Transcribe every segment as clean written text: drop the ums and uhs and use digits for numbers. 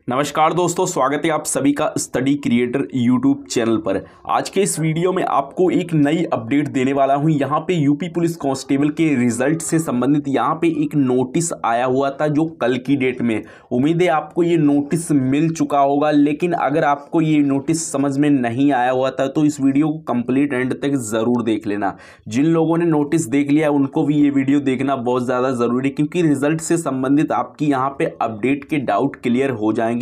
नमस्कार दोस्तों, स्वागत है आप सभी का स्टडी क्रिएटर यूट्यूब चैनल पर। आज के इस वीडियो में आपको एक नई अपडेट देने वाला हूं। यहां पे यूपी पुलिस कांस्टेबल के रिजल्ट से संबंधित यहां पे एक नोटिस आया हुआ था जो कल की डेट में, उम्मीद है आपको ये नोटिस मिल चुका होगा। लेकिन अगर आपको ये नोटिस समझ में नहीं आया हुआ था तो इस वीडियो को कंप्लीट एंड तक ज़रूर देख लेना। जिन लोगों ने नोटिस देख लिया उनको भी ये वीडियो देखना बहुत ज़्यादा ज़रूरी है, क्योंकि रिजल्ट से संबंधित आपकी यहाँ पे अपडेट के डाउट क्लियर हो जाएंगे।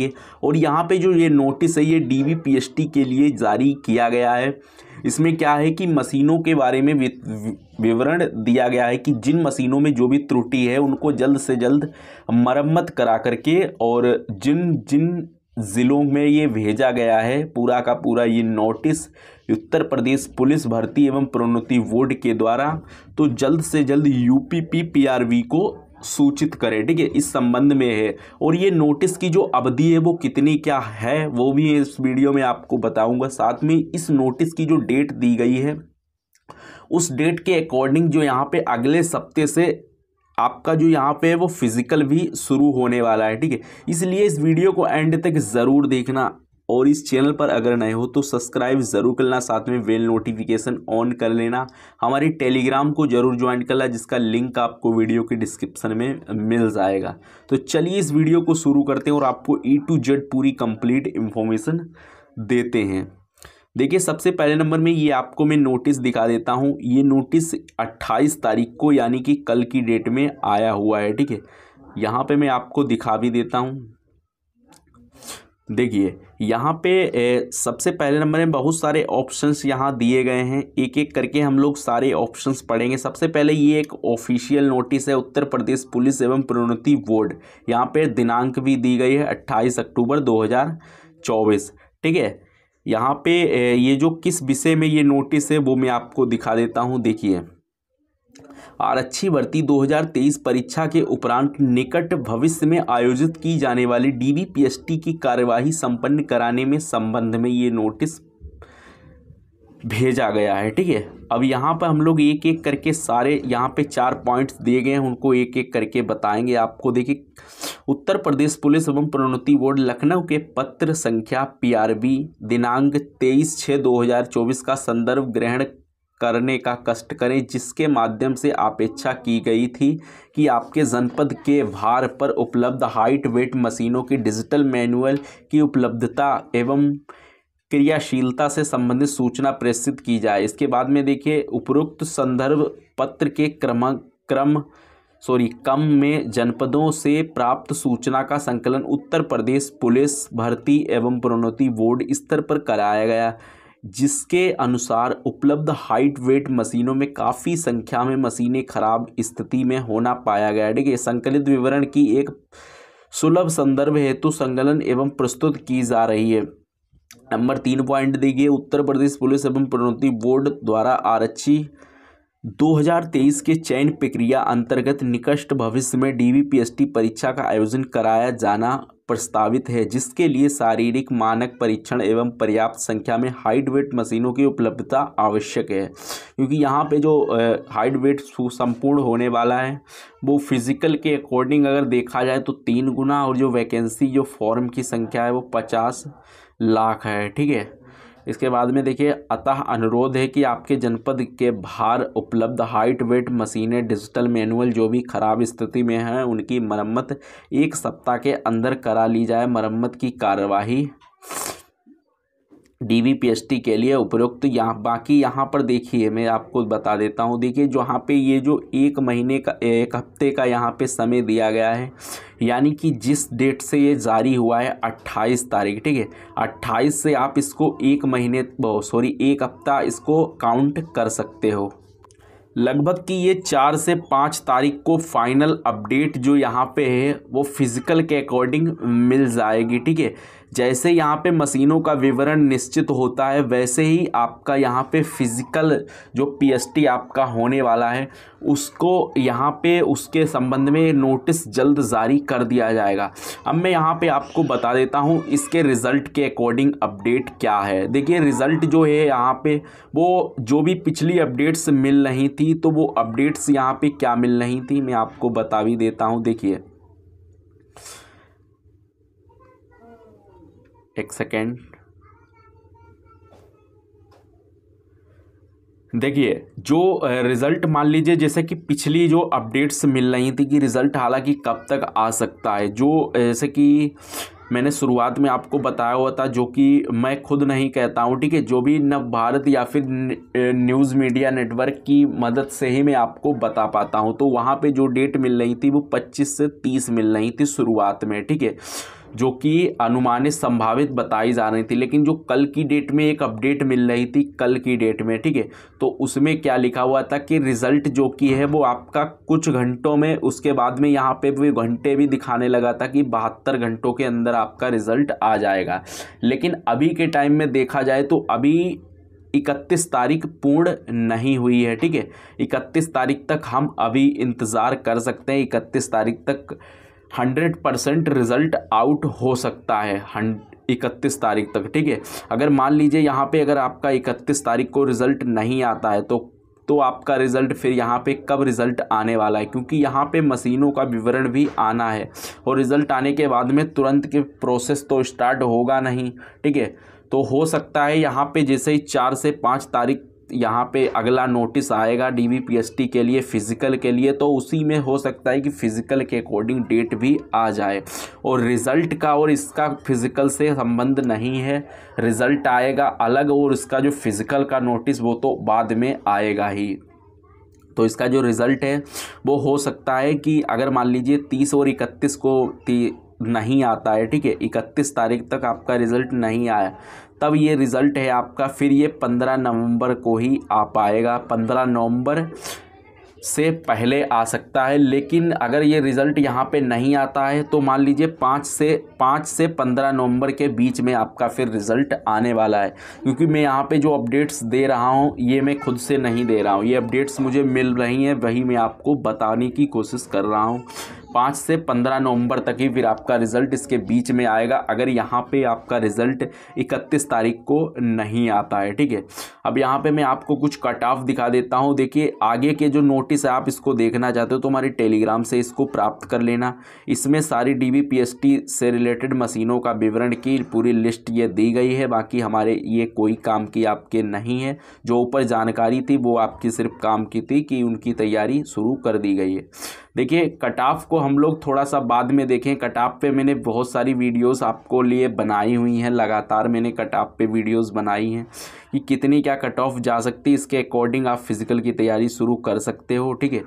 और यहाँ पे जो ये नोटिस है ये डीवीपीएसटी के लिए जारी किया गया है। इसमें क्या है कि मशीनों के बारे में विवरण दिया गया है कि जिन मशीनों में जो भी त्रुटि है उनको जल्द से जल्द मरम्मत करा करके, और जिन जिन ज़िलों में ये भेजा गया है पूरा का पूरा ये नोटिस उत्तर प्रदेश पुलिस भर्ती एवं प्रोन्नति बोर्ड के द्वारा, तो जल्द से जल्द यूपीपीआरबी को सूचित करें। ठीक है, इस संबंध में है। और ये नोटिस की जो अवधि है वो कितनी क्या है वो भी इस वीडियो में आपको बताऊंगा। साथ में इस नोटिस की जो डेट दी गई है उस डेट के अकॉर्डिंग जो यहाँ पे अगले सप्ताह से आपका जो यहाँ पे है वो फिजिकल भी शुरू होने वाला है। ठीक है, इसलिए इस वीडियो को एंड तक ज़रूर देखना। और इस चैनल पर अगर नए हो तो सब्सक्राइब ज़रूर करना, साथ में बेल नोटिफिकेशन ऑन कर लेना। हमारी टेलीग्राम को ज़रूर ज्वाइन करना, जिसका लिंक आपको वीडियो के डिस्क्रिप्शन में मिल जाएगा। तो चलिए इस वीडियो को शुरू करते हैं और आपको E to Z पूरी कंप्लीट इन्फॉर्मेशन देते हैं। देखिए, सबसे पहले नंबर में ये आपको मैं नोटिस दिखा देता हूँ। ये नोटिस 28 तारीख को यानी कि कल की डेट में आया हुआ है। ठीक है, यहाँ पे मैं आपको दिखा भी देता हूँ। देखिए, यहाँ पे सबसे पहले नंबर में बहुत सारे ऑप्शंस यहाँ दिए गए हैं। एक एक करके हम लोग सारे ऑप्शंस पढ़ेंगे। सबसे पहले ये एक ऑफिशियल नोटिस है उत्तर प्रदेश पुलिस एवं प्रोन्नति बोर्ड। यहाँ पे दिनांक भी दी गई है 28 अक्टूबर 2024। ठीक है, यहाँ पे ये जो किस विषय में ये नोटिस है वो मैं आपको दिखा देता हूँ। देखिए, आरक्षी भर्ती 2023 परीक्षा के उपरांत निकट भविष्य में आयोजित की जाने वाली डीवीपीएसटी की कार्यवाही संपन्न कराने में संबंध में ये नोटिस भेजा गया है। ठीक है, अब यहाँ पर हम लोग एक एक करके सारे यहाँ पे 4 पॉइंट्स दिए गए हैं, उनको एक एक करके बताएंगे आपको। देखिए, उत्तर प्रदेश पुलिस एवं प्रोन्नति बोर्ड लखनऊ के पत्र संख्या PRB दिनांक 23/6/2024 का संदर्भ ग्रहण करने का कष्ट करें, जिसके माध्यम से अपेक्षा की गई थी कि आपके जनपद के भार पर उपलब्ध हाइट वेट मशीनों की डिजिटल मैनुअल की उपलब्धता एवं क्रियाशीलता से संबंधित सूचना प्रेषित की जाए। इसके बाद में देखिए, उपरोक्त संदर्भ पत्र के क्रम में जनपदों से प्राप्त सूचना का संकलन उत्तर प्रदेश पुलिस भर्ती एवं प्रोन्नति बोर्ड स्तर पर कराया गया, जिसके अनुसार उपलब्ध हाइट वेट मशीनों में काफ़ी संख्या में मशीनें खराब स्थिति में होना पाया गया। ठीक है, संकलित विवरण की एक सुलभ संदर्भ हेतु संकलन एवं प्रस्तुत की जा रही है। नंबर 3 पॉइंट देखिए, उत्तर प्रदेश पुलिस एवं प्रोन्नति बोर्ड द्वारा आरक्षी 2023 के चयन प्रक्रिया अंतर्गत निकट भविष्य में डीवीपीएसटी परीक्षा का आयोजन कराया जाना प्रस्तावित है, जिसके लिए शारीरिक मानक परीक्षण एवं पर्याप्त संख्या में हाइट वेट मशीनों की उपलब्धता आवश्यक है। क्योंकि यहाँ पे जो हाइट वेट संपूर्ण होने वाला है वो फिजिकल के अकॉर्डिंग अगर देखा जाए तो 3 गुना, और जो वैकेंसी जो फॉर्म की संख्या है वो 50 लाख है। ठीक है, इसके बाद में देखिए, अतः अनुरोध है कि आपके जनपद के बाहर उपलब्ध हाइट वेट मशीनें डिजिटल मैनुअल जो भी खराब स्थिति में हैं उनकी मरम्मत 1 सप्ताह के अंदर करा ली जाए। मरम्मत की कार्यवाही डीवीपीएसटी के लिए उपयुक्त। यहाँ बाकी यहाँ पर देखिए मैं आपको बता देता हूँ। देखिए, जो यहाँ पे ये जो 1 महीने का 1 हफ्ते का यहाँ पे समय दिया गया है, यानी कि जिस डेट से ये जारी हुआ है 28 तारीख। ठीक है, 28 से आप इसको 1 हफ्ता इसको काउंट कर सकते हो। लगभग कि ये 4 से 5 तारीख को फाइनल अपडेट जो यहाँ पे है वो फिजिकल के अकॉर्डिंग मिल जाएगी। ठीक है, जैसे यहाँ पे मशीनों का विवरण निश्चित होता है वैसे ही आपका यहाँ पे फिजिकल जो पीएसटी आपका होने वाला है उसको यहाँ पे उसके संबंध में नोटिस जल्द जारी कर दिया जाएगा। अब मैं यहाँ पे आपको बता देता हूँ इसके रिज़ल्ट के अकॉर्डिंग अपडेट क्या है। देखिए, रिज़ल्ट जो है यहाँ पे वो जो भी पिछली अपडेट्स मिल रही थी तो वो अपडेट्स यहाँ पे क्या मिल रही थी मैं आपको बता भी देता हूँ। देखिए, एक सेकेंड। देखिए जो रिज़ल्ट मान लीजिए जैसे कि पिछली जो अपडेट्स मिल रही थी कि रिज़ल्ट हालांकि कब तक आ सकता है, जो जैसे कि मैंने शुरुआत में आपको बताया हुआ था, जो कि मैं खुद नहीं कहता हूँ, ठीक है, जो भी नव भारत या फिर न्यूज़ मीडिया नेटवर्क की मदद से ही मैं आपको बता पाता हूँ। तो वहाँ पे जो डेट मिल रही थी वो 25 से 30 मिल रही थी शुरुआत में, ठीक है, जो कि अनुमानित संभावित बताई जा रही थी। लेकिन जो कल की डेट में एक अपडेट मिल रही थी, कल की डेट में, ठीक है, तो उसमें क्या लिखा हुआ था कि रिज़ल्ट जो कि है वो आपका कुछ घंटों में, उसके बाद में यहाँ पे भी घंटे भी दिखाने लगा था कि 72 घंटों के अंदर आपका रिज़ल्ट आ जाएगा। लेकिन अभी के टाइम में देखा जाए तो अभी 31 तारीख पूर्ण नहीं हुई है, ठीक है। 31 तारीख तक हम अभी इंतज़ार कर सकते हैं। 31 तारीख तक 100% रिज़ल्ट आउट हो सकता है, 31 तारीख तक, ठीक है। अगर मान लीजिए यहाँ पे अगर आपका 31 तारीख को रिज़ल्ट नहीं आता है तो आपका रिज़ल्ट फिर यहाँ पे कब रिज़ल्ट आने वाला है, क्योंकि यहाँ पे मशीनों का विवरण भी आना है और रिज़ल्ट आने के बाद में तुरंत के प्रोसेस तो स्टार्ट होगा नहीं, ठीक है। तो हो सकता है यहाँ पे जैसे ही 4 से 5 तारीख यहाँ पे अगला नोटिस आएगा DVPST के लिए, फ़िज़िकल के लिए, तो उसी में हो सकता है कि फ़िज़िकल के अकॉर्डिंग डेट भी आ जाए। और रिज़ल्ट का और इसका फ़िज़िकल से संबंध नहीं है, रिज़ल्ट आएगा अलग और इसका जो फ़िज़िकल का नोटिस वो तो बाद में आएगा ही। तो इसका जो रिज़ल्ट है वो हो सकता है कि अगर मान लीजिए 30 और 31 को नहीं आता है, ठीक है, 31 तारीख तक आपका रिज़ल्ट नहीं आया, तब ये रिज़ल्ट है आपका फिर ये 15 नवंबर को ही आ पाएगा। 15 नवंबर से पहले आ सकता है। लेकिन अगर ये रिज़ल्ट यहाँ पे नहीं आता है तो मान लीजिए 5 से 15 नवंबर के बीच में आपका फिर रिज़ल्ट आने वाला है। क्योंकि मैं यहाँ पे जो अपडेट्स दे रहा हूँ ये मैं खुद से नहीं दे रहा हूँ, ये अपडेट्स मुझे मिल रही हैं, वही मैं आपको बताने की कोशिश कर रहा हूँ। 5 से 15 नवंबर तक ही फिर आपका रिज़ल्ट इसके बीच में आएगा, अगर यहाँ पे आपका रिज़ल्ट 31 तारीख को नहीं आता है, ठीक है। अब यहाँ पे मैं आपको कुछ कट ऑफ दिखा देता हूँ। देखिए आगे के जो नोटिस है आप इसको देखना चाहते हो तो हमारे टेलीग्राम से इसको प्राप्त कर लेना। इसमें सारी DVPST से रिलेटेड मशीनों का विवरण की पूरी लिस्ट ये दी गई है। बाकी हमारे ये कोई काम की आपके नहीं है, जो ऊपर जानकारी थी वो आपकी सिर्फ काम की थी कि उनकी तैयारी शुरू कर दी गई है। देखिए कट ऑफ को हम लोग थोड़ा सा बाद में देखें। कट ऑफ पे मैंने बहुत सारी वीडियोस आपको लिए बनाई हुई हैं, लगातार मैंने कट ऑफ पे वीडियोस बनाई हैं कि कितनी क्या कट ऑफ जा सकती है, इसके अकॉर्डिंग आप फिज़िकल की तैयारी शुरू कर सकते हो, ठीक है।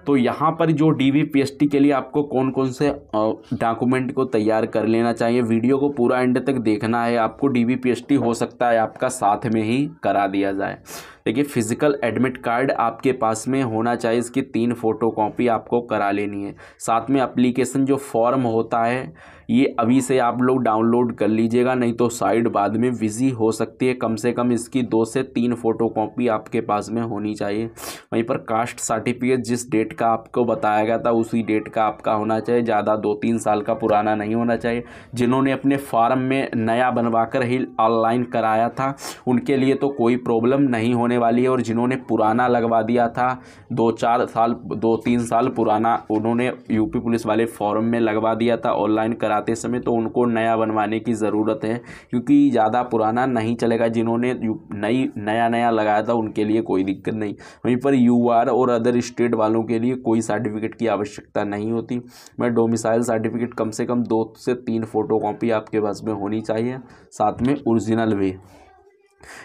तो यहाँ पर जो DVPST के लिए आपको कौन कौन से डॉक्यूमेंट को तैयार कर लेना चाहिए, वीडियो को पूरा एंड तक देखना है आपको। DVPST हो सकता है आपका साथ में ही करा दिया जाए। देखिए फिज़िकल एडमिट कार्ड आपके पास में होना चाहिए, इसकी 3 फ़ोटोकॉपी आपको करा लेनी है। साथ में एप्लीकेशन जो फॉर्म होता है ये अभी से आप लोग डाउनलोड कर लीजिएगा, नहीं तो साइट बाद में बिज़ी हो सकती है। कम से कम इसकी 2 से 3 फ़ोटोकॉपी आपके पास में होनी चाहिए। वहीं पर कास्ट सर्टिफिकेट जिस डेट का आपको बताया गया था उसी डेट का आपका होना चाहिए, ज़्यादा 2-3 साल का पुराना नहीं होना चाहिए। जिन्होंने अपने फार्म में नया बनवा कर ही ऑनलाइन कराया था उनके लिए तो कोई प्रॉब्लम नहीं होने वाली है, और जिन्होंने पुराना लगवा दिया था 2-3 साल पुराना उन्होंने यूपी पुलिस वाले फॉर्म में लगवा दिया था ऑनलाइन कराते समय, तो उनको नया बनवाने की ज़रूरत है क्योंकि ज़्यादा पुराना नहीं चलेगा। जिन्होंने नया लगाया था उनके लिए कोई दिक्कत नहीं। वहीं पर UR और अदर स्टेट वालों के लिए कोई सर्टिफिकेट की आवश्यकता नहीं होती। मैं डोमिसाइल सर्टिफिकेट कम से कम 2 से 3 फ़ोटोकॉपी आपके पास में होनी चाहिए, साथ में ओरिजिनल भी।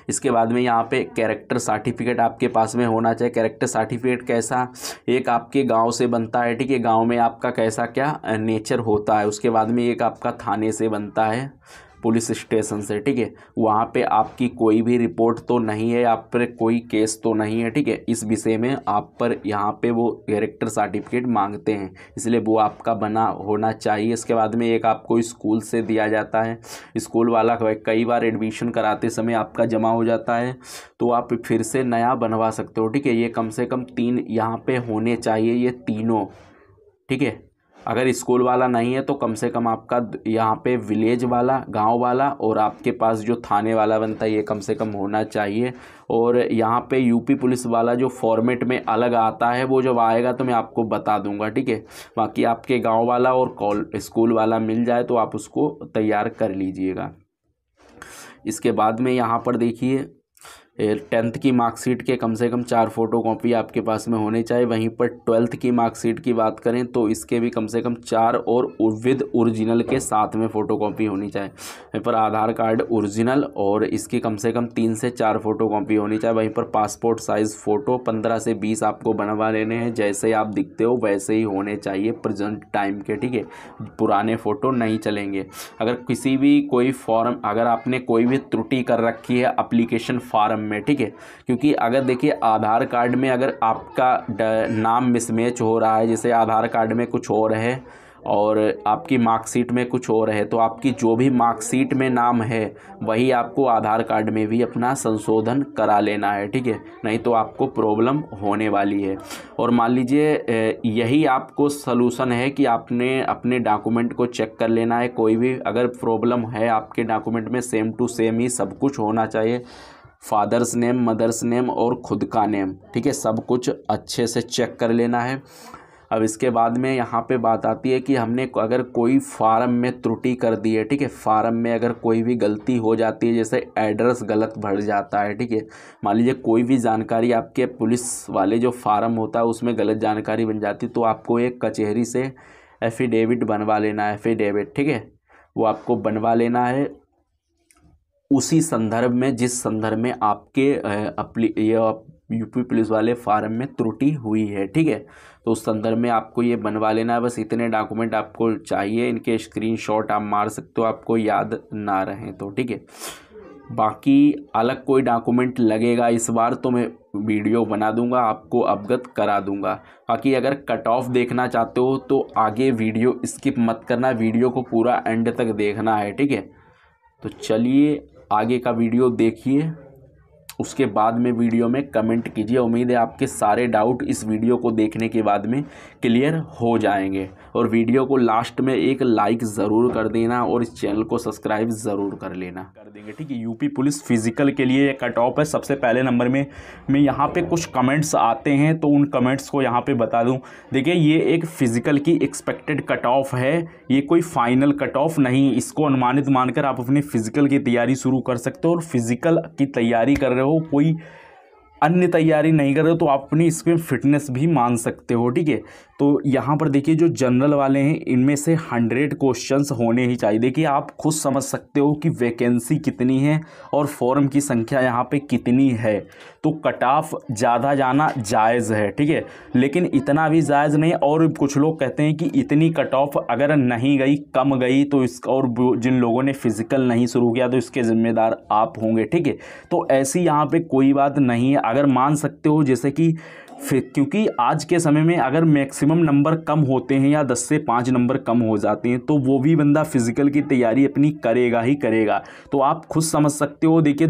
इसके बाद में यहाँ पे कैरेक्टर सर्टिफिकेट आपके पास में होना चाहिए। कैरेक्टर सर्टिफिकेट कैसा, एक आपके गांव से बनता है, ठीक है, गांव में आपका कैसा क्या नेचर होता है। उसके बाद में एक आपका थाने से बनता है, पुलिस स्टेशन से, ठीक है, वहाँ पे आपकी कोई भी रिपोर्ट तो नहीं है, आप पर कोई केस तो नहीं है, ठीक है। इस विषय में आप पर यहाँ पे वो कैरेक्टर सर्टिफिकेट मांगते हैं, इसलिए वो आपका बना होना चाहिए। इसके बाद में एक आपको स्कूल से दिया जाता है, स्कूल वाला कई बार एडमिशन कराते समय आपका जमा हो जाता है तो आप फिर से नया बनवा सकते हो, ठीक है। ये कम से कम 3 यहाँ पे होने चाहिए, ये तीनों, ठीक है। अगर स्कूल वाला नहीं है तो कम से कम आपका यहाँ पे विलेज वाला, गांव वाला, और आपके पास जो थाने वाला बनता है ये कम से कम होना चाहिए। और यहाँ पे यूपी पुलिस वाला जो फॉर्मेट में अलग आता है वो जब आएगा तो मैं आपको बता दूंगा, ठीक है। बाकी आपके गांव वाला और स्कूल वाला मिल जाए तो आप उसको तैयार कर लीजिएगा। इसके बाद में यहाँ पर देखिए 10th की मार्कशीट के कम से कम 4 फोटोकॉपी आपके पास में होने चाहिए। वहीं पर 12th की मार्कशीट की बात करें तो इसके भी कम से कम 4 और विद ओरिजिनल के साथ में फ़ोटोकॉपी होनी चाहिए। वहीं पर आधार कार्ड ओरिजिनल और इसकी कम से कम 3 से 4 फोटोकॉपी होनी चाहिए। वहीं पर पासपोर्ट साइज़ फ़ोटो 15 से 20 आपको बनवा लेने हैं। जैसे आप दिखते हो वैसे ही होने चाहिए प्रेजेंट टाइम के, ठीक है। पुराने फ़ोटो नहीं चलेंगे। अगर किसी भी कोई फॉर्म, अगर आपने कोई भी त्रुटि कर रखी है एप्लीकेशन फॉर्म में, ठीक है, क्योंकि अगर देखिए आधार कार्ड में अगर आपका नाम मिसमैच हो रहा है, जैसे आधार कार्ड में कुछ और है और आपकी मार्कशीट में कुछ और है, तो आपकी जो भी मार्कशीट में नाम है वही आपको आधार कार्ड में भी अपना संशोधन करा लेना है, ठीक है, नहीं तो आपको प्रॉब्लम होने वाली है। और मान लीजिए यही आपको सलूशन है कि आपने अपने डॉक्यूमेंट को चेक कर लेना है। कोई भी अगर प्रॉब्लम है आपके डॉक्यूमेंट में सेम टू सेम ही सब कुछ होना चाहिए, फादर्स नेम, मदर्स नेम और खुद का नेम, ठीक है, सब कुछ अच्छे से चेक कर लेना है। अब इसके बाद में यहाँ पे बात आती है कि हमने अगर कोई फार्म में त्रुटि कर दी है, ठीक है, फार्म में अगर कोई भी गलती हो जाती है, जैसे एड्रेस गलत भर जाता है, ठीक है, मान लीजिए कोई भी जानकारी आपके पुलिस वाले जो फार्म होता है उसमें गलत जानकारी बन जाती है, तो आपको एक कचहरी से एफिडेविट बनवा लेना है, एफिडेविट, ठीक है, वो आपको बनवा लेना है उसी संदर्भ में जिस संदर्भ में आपके यूपी पुलिस वाले फार्म में त्रुटि हुई है, ठीक है, तो उस संदर्भ में आपको ये बनवा लेना है। बस इतने डॉक्यूमेंट आपको चाहिए, इनके स्क्रीनशॉट आप मार सकते हो, आपको याद ना रहें तो, ठीक है। बाकी अलग कोई डॉक्यूमेंट लगेगा इस बार तो मैं वीडियो बना दूंगा, आपको अवगत करा दूंगा। बाकी अगर कट ऑफ देखना चाहते हो तो आगे वीडियो स्किप मत करना, वीडियो को पूरा एंड तक देखना है, ठीक है। तो चलिए आगे का वीडियो देखिए, उसके बाद में वीडियो में कमेंट कीजिए। उम्मीद है आपके सारे डाउट इस वीडियो को देखने के बाद में क्लियर हो जाएंगे। और वीडियो को लास्ट में एक लाइक ज़रूर कर देना और इस चैनल को सब्सक्राइब ज़रूर कर लेना, कर देंगे, ठीक है। यूपी पुलिस फिजिकल के लिए ये कट ऑफ है। सबसे पहले नंबर में मैं यहाँ पे कुछ कमेंट्स आते हैं तो उन कमेंट्स को यहाँ पे बता दूँ। देखिए ये एक फ़िज़िकल की एक्सपेक्टेड कट ऑफ है, ये कोई फाइनल कट ऑफ नहीं। इसको अनुमानित मानकर आप अपने फ़िज़िकल की तैयारी शुरू कर सकते हो। और फिज़िकल की तैयारी कर रहे हो, कोई अन्य तैयारी नहीं कर रहे हो, तो आप अपनी इसमें फिटनेस भी मान सकते हो, ठीक है। तो यहाँ पर देखिए जो जनरल वाले हैं इनमें से 100 क्वेश्चंस होने ही चाहिए। देखिए आप खुद समझ सकते हो कि वैकेंसी कितनी है और फॉर्म की संख्या यहाँ पे कितनी है, तो कट ऑफ ज़्यादा जाना जायज़ है, ठीक है, लेकिन इतना भी जायज़ नहीं। और कुछ लोग कहते हैं कि इतनी कट ऑफ अगर नहीं गई, कम गई तो इसका, और जिन लोगों ने फिज़िकल नहीं शुरू किया तो इसके ज़िम्मेदार आप होंगे, ठीक है। तो ऐसी यहाँ पे कोई बात नहीं है, अगर मान सकते हो, जैसे कि क्योंकि आज के समय में अगर मैक्सिमम नंबर कम होते हैं या 10 से 5 नंबर कम हो जाते हैं तो वो भी बंदा फिज़िकल की तैयारी अपनी करेगा ही करेगा। तो आप खुद समझ सकते हो। देखिए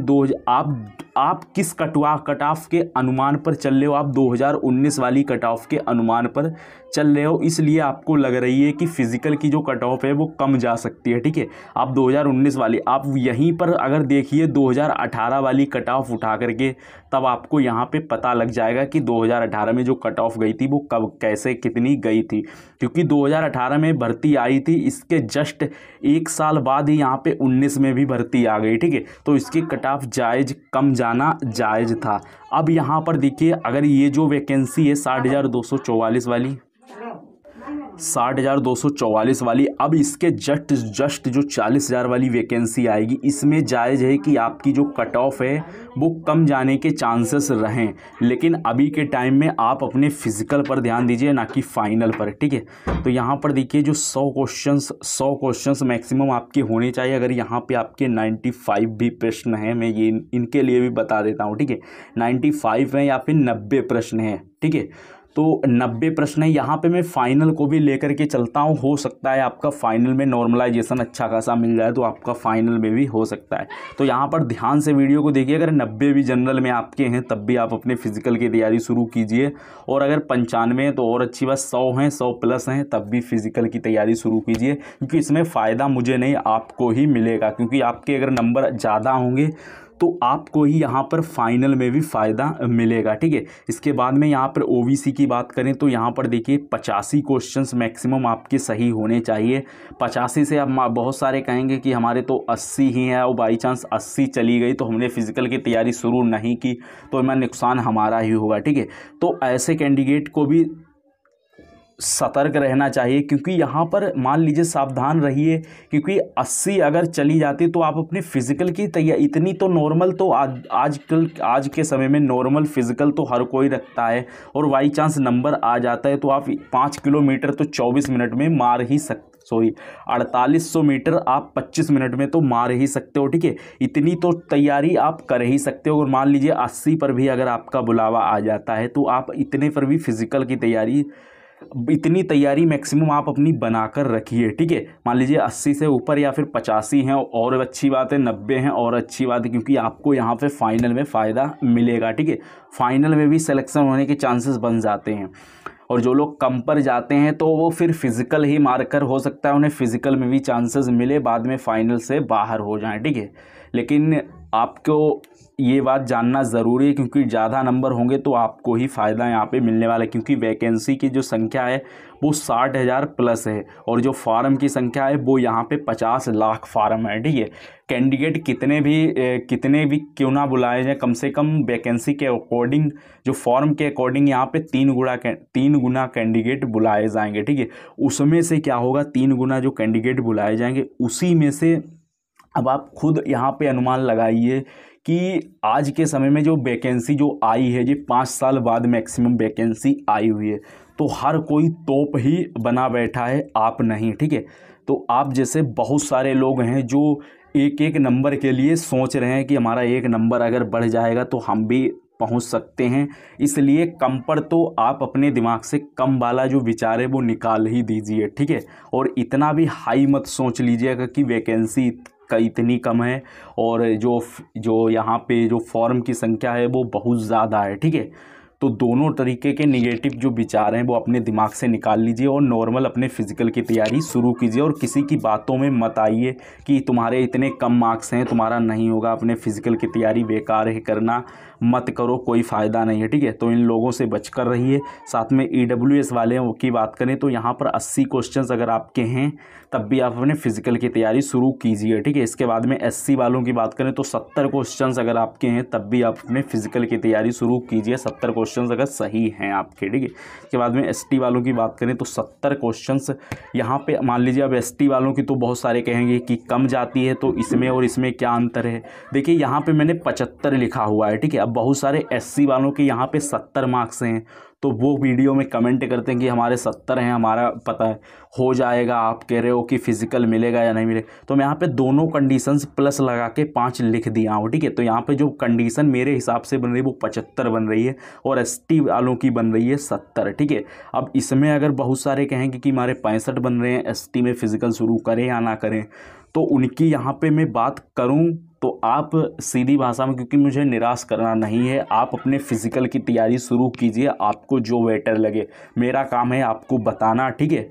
आप किस कट ऑफ के अनुमान पर चल रहे हो, आप 2019 वाली कट ऑफ के अनुमान पर चल रहे हो, इसलिए आपको लग रही है कि फ़िज़िकल की जो कट ऑफ है वो कम जा सकती है, ठीक है। आप 2019 वाली, आप यहीं पर अगर देखिए 2018 वाली कट ऑफ उठा करके, तब आपको यहाँ पे पता लग जाएगा कि 2018 में जो कट ऑफ गई थी वो कब, कैसे, कितनी गई थी। क्योंकि 2018 में भर्ती आई थी, इसके जस्ट 1 साल बाद ही यहाँ पे 19 में भी भर्ती आ गई, ठीक है। तो इसकी कट ऑफ जायज़, कम जाना जायज़ था। अब यहाँ पर देखिए अगर ये जो वैकेंसी है 60,244 वाली, 60,244 वाली, अब इसके जस्ट जो 40,000 वाली वैकेंसी आएगी, इसमें जायज़ है कि आपकी जो कट ऑफ है वो कम जाने के चांसेस रहें। लेकिन अभी के टाइम में आप अपने फिज़िकल पर ध्यान दीजिए, ना कि फाइनल पर, ठीक है। तो यहाँ पर देखिए जो 100 क्वेश्चंस मैक्सिमम आपके होने चाहिए। अगर यहाँ पे आपके 95 भी प्रश्न हैं, मैं ये इनके लिए भी बता देता हूँ, ठीक है, 95 हैं या फिर 90 प्रश्न हैं, ठीक है। तो 90 प्रश्न है, यहाँ पे मैं फाइनल को भी लेकर के चलता हूँ। हो सकता है आपका फाइनल में नॉर्मलाइजेशन अच्छा खासा मिल जाए तो आपका फाइनल में भी हो सकता है। तो यहाँ पर ध्यान से वीडियो को देखिए। अगर 90 भी जनरल में आपके हैं तब भी आप अपने फिज़िकल की तैयारी शुरू कीजिए, और अगर 95 है तो और अच्छी बात, 100 हैं, 100 प्लस हैं, तब भी फिज़िकल की तैयारी शुरू कीजिए, क्योंकि इसमें फ़ायदा मुझे नहीं आपको ही मिलेगा। क्योंकि आपके अगर नंबर ज़्यादा होंगे तो आपको ही यहाँ पर फाइनल में भी फ़ायदा मिलेगा, ठीक है। इसके बाद में यहाँ पर ओबीसी की बात करें तो यहाँ पर देखिए 85 क्वेश्चंस मैक्सिमम आपके सही होने चाहिए। 85 से अब बहुत सारे कहेंगे कि हमारे तो 80 ही है और बाई चांस 80 चली गई तो हमने फिज़िकल की तैयारी शुरू नहीं की तो मैं नुकसान हमारा ही होगा, ठीक है। तो ऐसे कैंडिडेट को भी सतर्क रहना चाहिए, क्योंकि यहाँ पर मान लीजिए सावधान रहिए, क्योंकि 80 अगर चली जाती तो आप अपने फिज़िकल की तैयारी इतनी तो नॉर्मल तो आज के समय में नॉर्मल फिज़िकल तो हर कोई रखता है, और बाई चांस नंबर आ जाता है तो आप 5 किलोमीटर तो 24 मिनट में मार ही 4800 मीटर आप 25 मिनट में तो मार ही सकते हो, ठीक है। इतनी तो तैयारी आप कर ही सकते हो। और मान लीजिए 80 पर भी अगर आपका बुलावा आ जाता है तो आप इतने पर भी फिज़िकल की तैयारी, इतनी तैयारी मैक्सिमम आप अपनी बनाकर रखिए, ठीक है। मान लीजिए 80 से ऊपर या फिर 85 हैं और अच्छी बात है, 90 हैं और अच्छी बात है, क्योंकि आपको यहाँ पे फाइनल में फ़ायदा मिलेगा, ठीक है। फाइनल में भी सिलेक्शन होने के चांसेस बन जाते हैं, और जो लोग कम पर जाते हैं तो वो फिर फिज़िकल ही मारकर हो सकता है उन्हें फिज़िकल में भी चांसेस मिले बाद में फाइनल से बाहर हो जाएं, ठीक है। लेकिन आपको ये बात जानना ज़रूरी है, क्योंकि ज़्यादा नंबर होंगे तो आपको ही फ़ायदा यहाँ पे मिलने वाला है, क्योंकि वैकेंसी की जो संख्या है वो 60,000 प्लस है, और जो फार्म की संख्या है वो यहाँ पे 50 लाख फार्म है, ठीक है। कैंडिडेट कितने भी क्यों ना बुलाए जाए, कम से कम वैकेंसी के अकॉर्डिंग, जो फॉर्म के अकॉर्डिंग यहाँ पे 3 गुना कैंडिडेट बुलाए जाएंगे, ठीक है। उसमें से क्या होगा, 3 गुना जो कैंडिडेट बुलाए जाएंगे उसी में से अब आप खुद यहाँ पे अनुमान लगाइए कि आज के समय में जो वैकेंसी जो आई है, ये 5 साल बाद मैक्सिमम वैकेंसी आई हुई है, तो हर कोई तोप ही बना बैठा है, आप नहीं, ठीक है। तो आप जैसे बहुत सारे लोग हैं जो एक एक नंबर के लिए सोच रहे हैं कि हमारा एक नंबर अगर बढ़ जाएगा तो हम भी पहुंच सकते हैं, इसलिए कम पर तो आप अपने दिमाग से कम वाला जो विचार है वो निकाल ही दीजिए, ठीक है। और इतना भी हाई मत सोच लीजिएगा कि वैकेंसी का इतनी कम है और जो यहाँ पे जो फॉर्म की संख्या है वो बहुत ज़्यादा है, ठीक है। तो दोनों तरीके के नेगेटिव जो विचार हैं वो अपने दिमाग से निकाल लीजिए और नॉर्मल अपने फिज़िकल की तैयारी शुरू कीजिए, और किसी की बातों में मत आइए कि तुम्हारे इतने कम मार्क्स हैं तुम्हारा नहीं होगा, अपने फिज़िकल की तैयारी बेकार है करना, मत करो, कोई फ़ायदा नहीं है, ठीक है। तो इन लोगों से बचकर रहिए। साथ में EWS वाले की बात करें तो यहाँ पर 80 क्वेश्चंस अगर आपके हैं तब भी आप अपने फिज़िकल की तैयारी शुरू कीजिए, ठीक है। इसके बाद में SC वालों की बात करें तो 70 क्वेश्चंस अगर आपके हैं तब भी आप अपने फिज़िकल की तैयारी शुरू कीजिए, 70 क्वेश्चंस अगर सही हैं आपके, ठीक है। इसके बाद में ST वालों की बात करें तो 70 क्वेश्चंस यहाँ पे मान लीजिए। अब ST वालों की तो बहुत सारे कहेंगे कि कम जाती है, तो इसमें और इसमें क्या अंतर है। देखिए यहाँ पे मैंने 75 लिखा हुआ है, ठीक है। अब बहुत सारे SC वालों के यहाँ पे 70 मार्क्स हैं, तो वो वीडियो में कमेंट करते हैं कि हमारे 70 हैं, हमारा पता है हो जाएगा, आप कह रहे हो कि फ़िज़िकल मिलेगा या नहीं मिलेगा। तो मैं यहाँ पे दोनों कंडीशंस प्लस लगा के 5 लिख दिया हूँ, ठीक है। तो यहाँ पे जो कंडीशन मेरे हिसाब से बन रही है वो 75 बन रही है और ST वालों की बन रही है 70, ठीक है। अब इसमें अगर बहुत सारे कहेंगे कि हमारे 65 बन रहे हैं, ST में फ़िज़िकल शुरू करें या ना करें, तो उनकी यहाँ पे मैं बात करूँ तो आप सीधी भाषा में, क्योंकि मुझे निराश करना नहीं है, आप अपने फिज़िकल की तैयारी शुरू कीजिए, आपको जो बेटर लगे। मेरा काम है आपको बताना, ठीक है।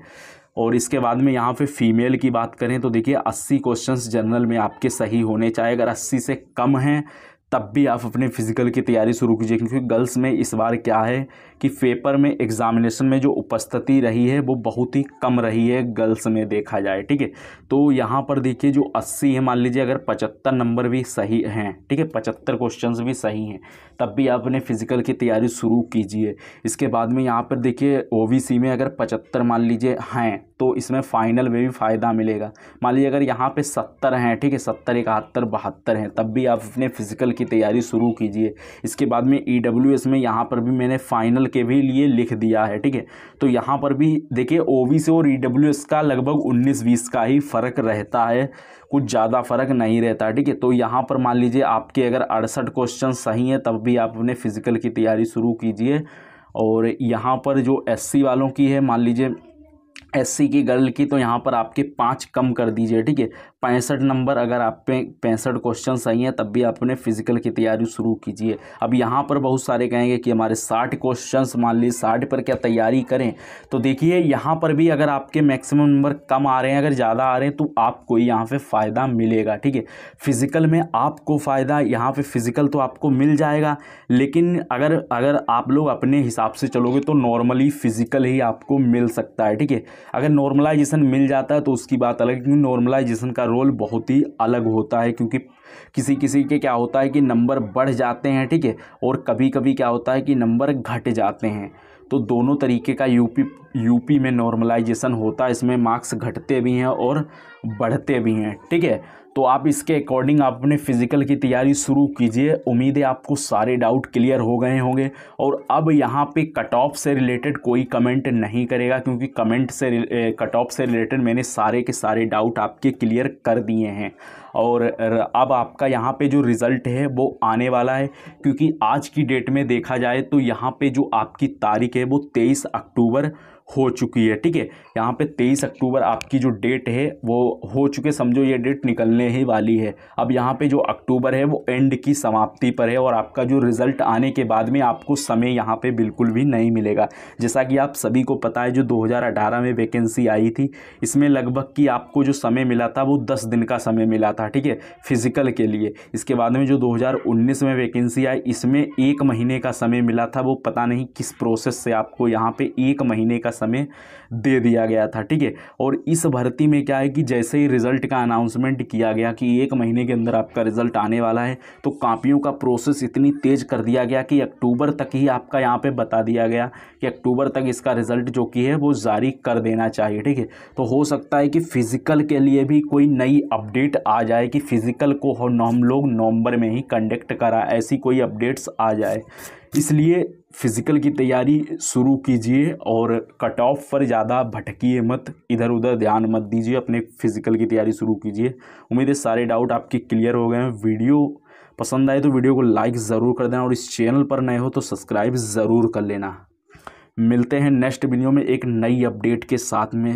और इसके बाद में यहाँ पे फीमेल की बात करें तो देखिए 80 क्वेश्चंस जनरल में आपके सही होने चाहिए। अगर 80 से कम हैं तब भी आप अपने फिज़िकल की तैयारी शुरू कीजिए, क्योंकि गर्ल्स में इस बार क्या है कि पेपर में एग्ज़ामिनेशन में जो उपस्थिति रही है वो बहुत ही कम रही है गर्ल्स में देखा जाए, ठीक है। तो यहाँ पर देखिए जो 80 है, मान लीजिए अगर 75 नंबर भी सही हैं, ठीक है, 75 क्वेश्चंस भी सही हैं, तब भी आप अपने फिज़िकल की तैयारी शुरू कीजिए। इसके बाद में यहाँ पर देखिए OBC में अगर 75 मान लीजिए हैं तो इसमें फ़ाइनल में भी फ़ायदा मिलेगा। मान लीजिए अगर यहाँ पे 70 हैं, ठीक है, 70, 71, 72 हैं, तब भी आप अपने फिज़िकल की तैयारी शुरू कीजिए। इसके बाद में EWS में यहाँ पर भी मैंने फ़ाइनल के भी लिए लिख दिया है, ठीक है। तो यहाँ पर भी देखिए OBC और EWS का लगभग 19-20 का ही फ़र्क रहता है, कुछ ज़्यादा फ़र्क नहीं रहता, ठीक है। तो यहाँ पर मान लीजिए आपके अगर 68 क्वेश्चन सही हैं तब भी आप अपने फिज़िकल की तैयारी शुरू कीजिए। और यहाँ पर जो SC वालों की है, मान लीजिए SC की गर्ल की तो यहाँ पर आपके 5 कम कर दीजिए, ठीक है। 65 नंबर, अगर आप पे 65 क्वेश्चन सही हैं तब भी आप अपने फिजिकल की तैयारी शुरू कीजिए। अब यहाँ पर बहुत सारे कहेंगे कि हमारे 60 क्वेश्चंस, मान लीजिए 60 पर क्या तैयारी करें, तो देखिए यहाँ पर भी अगर आपके मैक्सिमम नंबर कम आ रहे हैं, अगर ज़्यादा आ रहे हैं, तो आपको यहाँ पे फ़ायदा मिलेगा, ठीक है। फिज़िकल में आपको फ़ायदा, यहाँ पे फिज़िकल तो आपको मिल जाएगा, लेकिन अगर आप लोग अपने हिसाब से चलोगे तो नॉर्मली फ़िज़िकल ही आपको मिल सकता है, ठीक है। अगर नॉर्मलाइजेशन मिल जाता है तो उसकी बात अलग है, क्योंकि नॉर्मलाइजेशन का रोल बहुत ही अलग होता है, क्योंकि किसी किसी के क्या होता है कि नंबर बढ़ जाते हैं, ठीक है, और कभी कभी क्या होता है कि नंबर घट जाते हैं। तो दोनों तरीके का यूपी में नॉर्मलाइजेशन होता है, इसमें मार्क्स घटते भी हैं और बढ़ते भी हैं, ठीक है। तो आप इसके अकॉर्डिंग आप अपने फिज़िकल की तैयारी शुरू कीजिए। उम्मीद है आपको सारे डाउट क्लियर हो गए होंगे। और अब यहाँ पे कट ऑफ से रिलेटेड कोई कमेंट नहीं करेगा, क्योंकि कट ऑफ से रिलेटेड मैंने सारे के सारे डाउट आपके क्लियर कर दिए हैं। और अब आपका यहाँ पे जो रिज़ल्ट है वो आने वाला है, क्योंकि आज की डेट में देखा जाए तो यहाँ पे जो आपकी तारीख है वो 23 अक्टूबर हो चुकी है, ठीक है। यहाँ पे 23 अक्टूबर आपकी जो डेट है वो हो चुके, समझो ये डेट निकलने ही वाली है। अब यहाँ पे जो अक्टूबर है वो एंड की समाप्ति पर है, और आपका जो रिज़ल्ट आने के बाद में आपको समय यहाँ पे बिल्कुल भी नहीं मिलेगा। जैसा कि आप सभी को पता है, जो 2018 में वैकेंसी आई थी, इसमें लगभग कि आपको जो समय मिला था वो 10 दिन का समय मिला था, ठीक है, फिज़िकल के लिए। इसके बाद में जो 2019 में वैकेंसी आई, इसमें 1 महीने का समय मिला था। वो पता नहीं किस प्रोसेस से आपको यहाँ पे 1 महीने का समय दे दिया गया था, ठीक है। और इस भर्ती में क्या है कि जैसे ही रिज़ल्ट का अनाउंसमेंट किया गया कि 1 महीने के अंदर आपका रिज़ल्ट आने वाला है, तो कॉपियों का प्रोसेस इतनी तेज़ कर दिया गया कि अक्टूबर तक ही आपका यहाँ पे बता दिया गया कि अक्टूबर तक इसका रिज़ल्ट जो कि है वो जारी कर देना चाहिए, ठीक है। तो हो सकता है कि फ़िज़िकल के लिए भी कोई नई अपडेट आ जाए कि फ़िज़िकल को हम लोग नवंबर में ही कंडक्ट करा, ऐसी कोई अपडेट्स आ जाए। इसलिए फ़िज़िकल की तैयारी शुरू कीजिए और कट ऑफ पर ज़्यादा भटकिए मत, इधर उधर ध्यान मत दीजिए, अपने फ़िज़िकल की तैयारी शुरू कीजिए। उम्मीद है सारे डाउट आपके क्लियर हो गए हैं। वीडियो पसंद आए तो वीडियो को लाइक ज़रूर कर देना, और इस चैनल पर नए हो तो सब्सक्राइब ज़रूर कर लेना। मिलते हैं नेक्स्ट वीडियो में एक नई अपडेट के साथ में।